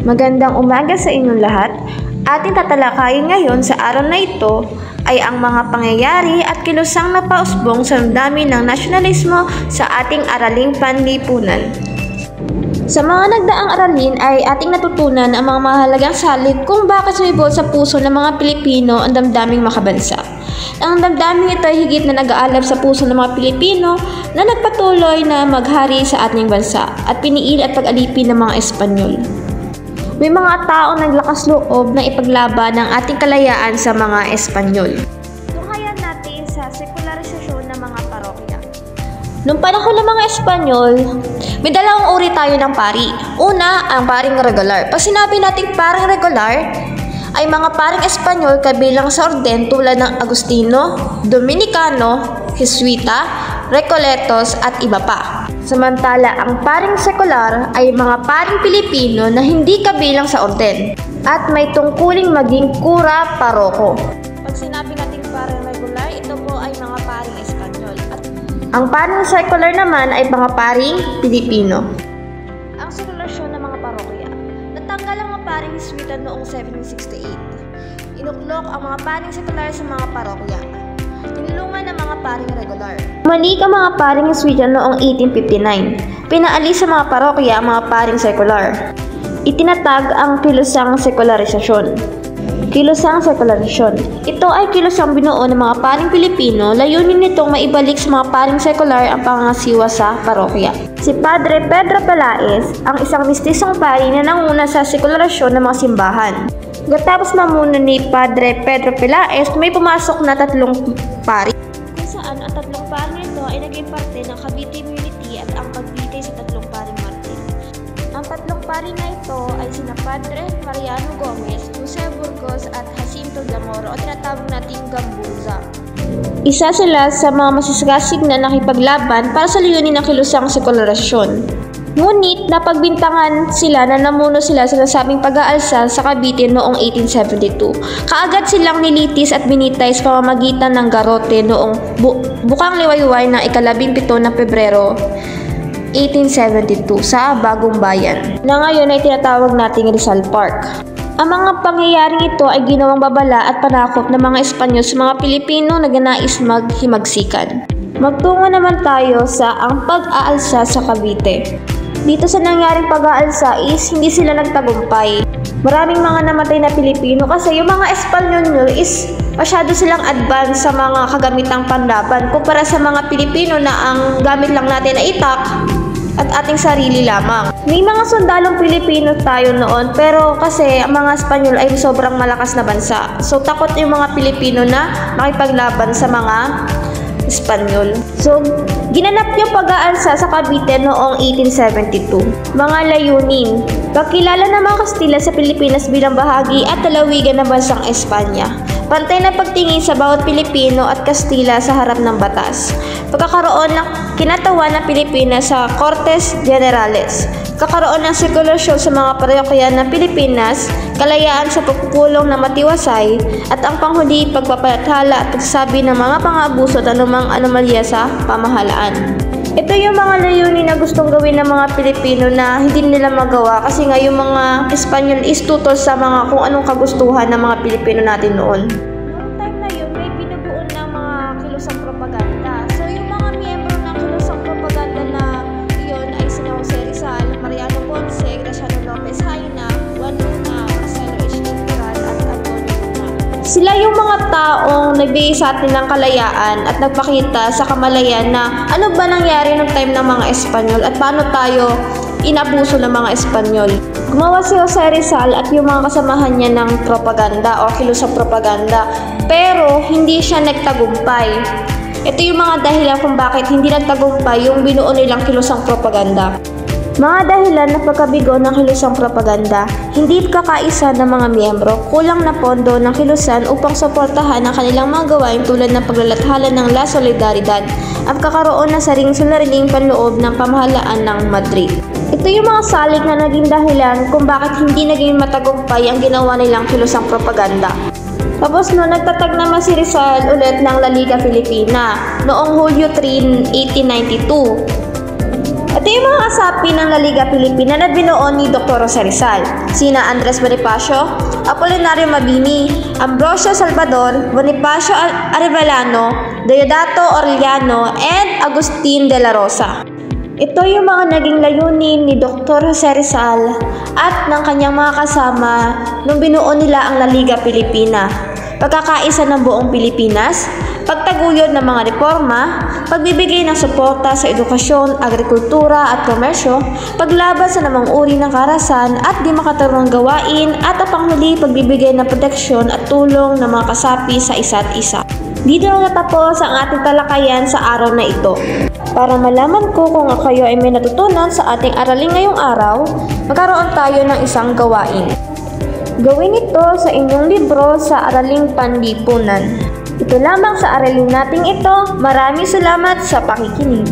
Magandang umaga sa inyong lahat. Ating tatalakayin ngayon sa araw na ito ay ang mga pangyayari at kilusang napausbong sa damdamin ng nasyonalismo sa ating araling panlipunan. Sa mga nagdaang aralin ay ating natutunan ang mga mahalagang salid kung bakit sumibol sa puso ng mga Pilipino ang damdaming makabansa. Ang damdaming ito ay higit na nag-aalab sa puso ng mga Pilipino na nagpatuloy na maghari sa ating bansa at piniil at pag-alipin ng mga Espanyol. May mga taong naglakas loob na ipaglaban ang ating kalayaan sa mga Espanyol. Tunghayan natin sa sekularisasyon ng mga parokya. Noong panahon ng mga Espanyol, may dalawang uri tayo ng pari. Una, ang paring regular. Pag sinabi nating paring regular, ay mga paring Espanyol kabilang sa orden tulad ng Agustino, Dominicano, Jesuita, Recoletos at iba pa. Samantala, ang paring sekular ay mga paring Pilipino na hindi kabilang sa orden at may tungkuling maging kura paroko. Pag sinabi nating paring regular, ito po ay mga paring Espanyol. At ang paring secular naman ay mga paring Pilipino. Ang sekulasyon ng mga parokya. Natanggal ang mga paring Jesuita noong 1768. Inuklok ang mga paring sekular sa mga parokya. Tinulungan ng mga paring regular. Malik ang mga paring Jesuita noong 1859. Pinaalis sa mga parokya ang mga paring sekular. Itinatag ang kilusang sekularisasyon. Kilusang sekularisasyon. Ito ay kilusang binuo ng mga paring Pilipino, layunin nitong maibalik sa mga paring sekular ang pangangasiwa sa parokya. Si Padre Pedro Pelaez, ang isang mistisong pari na nanguna sa sekularasyon ng mga simbahan. Gatapos mamuno ni Padre Pedro Pelaez, may pumasok na tatlong pari. Kung saan ang tatlong pari nito ay naging parte ng Cavite Unity at ang pagbigay sa tatlong paring Martin. Ang tatlong pari na ito ay sina Padre Mariano Gomez, Jose Burgos at Jacinto Zamora o tinatawag nating Gambuza. Isa sila sa mga masisagasig na nakipaglaban para sa layunin ng kilusang sekularasyon. Ngunit napagbintangan sila na namuno sila sa nasabing pag-aalsa sa Cavite noong 1872. Kaagad silang nilitis at binitay sa pamamagitan ng garote noong bukang liwayway ng ika-17 ng Pebrero 1872 sa Bagong Bayan, na ngayon ay tinatawag nating Rizal Park. Ang mga pangyayaring ito ay ginawang babala at panakop ng mga Espanyol sa mga Pilipino na nais maghimagsikan. Magtungo naman tayo sa ang pag-aalsa sa Cavite. Dito sa nangyaring pag-aalsa is hindi sila nagtagumpay. Maraming mga namatay na Pilipino kasi yung mga Espanyol is masyado silang advance sa mga kagamitang panlaban kumpara sa mga Pilipino na ang gamit lang natin na itak at ating sarili lamang. May mga sundalong Pilipino tayo noon pero kasi ang mga Espanyol ay sobrang malakas na bansa. So takot yung mga Pilipino na makipaglaban sa mga Espanyol. So, ginanap yung pag-aalsa sa Cavite noong 1872. Mga layunin. Pagkilala ng mga Kastila sa Pilipinas bilang bahagi at lalawigan ng bansang Espanya. Pantay na pagtingin sa bawat Pilipino at Kastila sa harap ng batas. Pagkakaroon ng kinatawan ng Pilipinas sa Cortes Generales. Kakaroon ng sekulasyon sa mga parokya ng Pilipinas, kalayaan sa pagpupulong na matiwasay, at ang panghuli pagpapathala at pagsasabi ng mga pang-aabuso at anumang anomalya sa pamahalaan. Ito yung mga layunin na gustong gawin ng mga Pilipino na hindi nila magawa kasi nga yung mga Espanyol is tutol sa mga kung anong kagustuhan ng mga Pilipino natin noon. Noong time na yun, may binubuo ng mga kilusang propaganda. So yung mga miyembro ng kilusang propaganda na yun ay sina Jose Rizal, Mariano Ponce, Graciano Lopez Haina, Juan Luna, Marcelo H. Literal at Antonio Luna. Sila yung mga taong nagbigay sa atin ng kalayaan at nagpakita sa kamalayan na ano ba nangyari noong time ng mga Espanyol at paano tayo inabuso ng mga Espanyol. Gumawa si Jose Rizal at yung mga kasamahan niya ng propaganda o kilusang propaganda pero hindi siya nagtagumpay. Ito yung mga dahilan kung bakit hindi nagtagumpay yung binuo nilang kilusang propaganda. Mga dahilan na pagkabigo ng kilusang propaganda, hindi kakaisa ng mga miyembro, kulang na pondo ng kilusan upang suportahan ang kanilang mga gawain tulad ng paglalathala ng La Solidaridad at kakaroon ng sariling panloob ng pamahalaan ng Madrid. Ito yung mga salik na naging dahilan kung bakit hindi naging matagumpay ang ginawa nilang kilusang propaganda. Tapos nagtatag naman si Rizal ulit ng La Liga Filipina noong Hulyo 3, 1892. Ito yung mga kasapi ng La Liga Pilipina na binuo ni Dr. Jose Rizal, sina Andres Bonifacio, Apolinario Mabini, Ambrosio Salvador, Bonifacio Arevellano, Deodato Orellano, and Agustin de la Rosa. Ito yung mga naging layunin ni Dr. Jose Rizal at ng kanyang mga kasama nung binuo nila ang La Liga Pilipina. Pagkakaisa ng buong Pilipinas, pagtaguyod ng mga reforma, pagbibigay ng suporta sa edukasyon, agrikultura at komersyo, paglaban sa namang uri ng karahasan at di makatarungang gawain, at ang panghuli, pagbibigay ng proteksyon at tulong ng mga kasapi sa isa't isa. Dito na natapos ang ating talakayan sa araw na ito. Para malaman ko kung kayo ay may natutunan sa ating aralin ngayong araw, magkaroon tayo ng isang gawain. Gawin ito sa inyong libro sa Araling Panlipunan. Ito lamang sa aralin nating ito. Maraming salamat sa pakikinig.